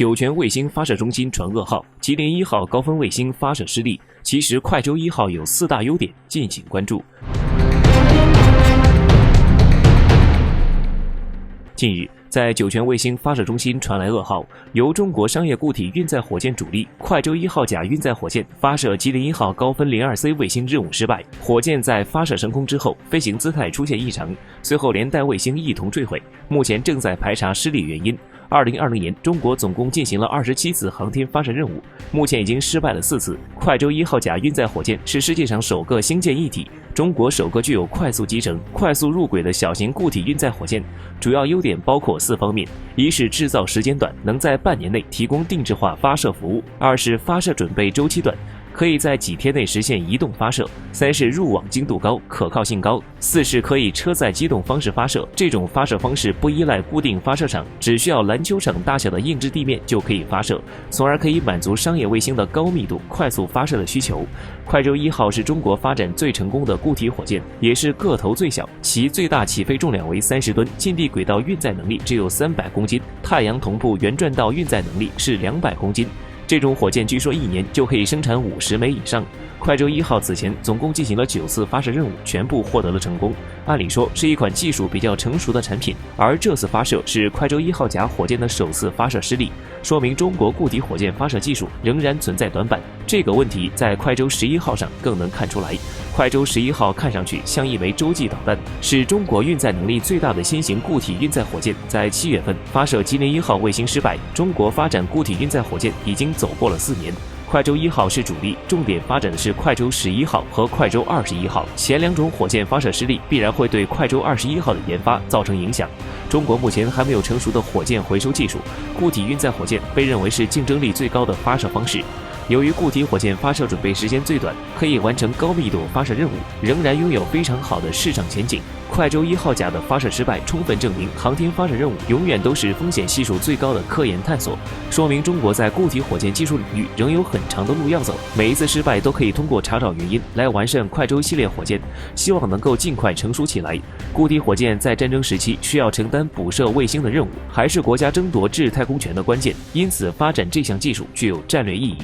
酒泉卫星发射中心传噩耗，吉林1号高分卫星发射失利。其实快舟1号有4大优点，敬请关注。近日，在酒泉卫星发射中心传来噩耗，由中国商业固体运载火箭主力快舟1号甲运载火箭发射吉林1号高分 02C 卫星任务失败，火箭在发射升空之后，飞行姿态出现异常，随后连带卫星一同坠毁，目前正在排查失利原因。2020年，中国总共进行了27次航天发射任务，目前已经失败了4次。快舟1号甲运载火箭是世界上首个星舰一体，中国首个具有快速集成、快速入轨的小型固体运载火箭。主要优点包括4方面：一是制造时间短，能在半年内提供定制化发射服务；二是发射准备周期短，可以在几天内实现移动发射；三是入网精度高，可靠性高；四是可以车载机动方式发射，这种发射方式不依赖固定发射场，只需要篮球场大小的硬质地面就可以发射，从而可以满足商业卫星的高密度、快速发射的需求。快舟1号是中国发展最成功的固体火箭，也是个头最小，其最大起飞重量为30吨，近地轨道运载能力只有300公斤，太阳同步圆转道运载能力是200公斤。这种火箭据说1年就可以生产50枚以上。快舟1号此前总共进行了9次发射任务，全部获得了成功。按理说是一款技术比较成熟的产品，而这次发射是快舟1号甲火箭的首次发射失利，说明中国固体火箭发射技术仍然存在短板。这个问题在快舟11号上更能看出来。快舟11号看上去像一枚洲际导弹，是中国运载能力最大的新型固体运载火箭。在7月份发射吉林1号卫星失败，中国发展固体运载火箭已经走过了4年。快舟1号是主力，重点发展的是快舟11号和快舟21号。前2种火箭发射失利，必然会对快舟21号的研发造成影响。中国目前还没有成熟的火箭回收技术，固体运载火箭被认为是竞争力最高的发射方式。由于固体火箭发射准备时间最短，可以完成高密度发射任务，仍然拥有非常好的市场前景。快舟1号甲的发射失败，充分证明航天发射任务永远都是风险系数最高的科研探索，说明中国在固体火箭技术领域仍有很长的路要走。每一次失败都可以通过查找原因来完善快舟系列火箭，希望能够尽快成熟起来。固体火箭在战争时期需要承担捕射卫星的任务，还是国家争夺制太空权的关键，因此发展这项技术具有战略意义。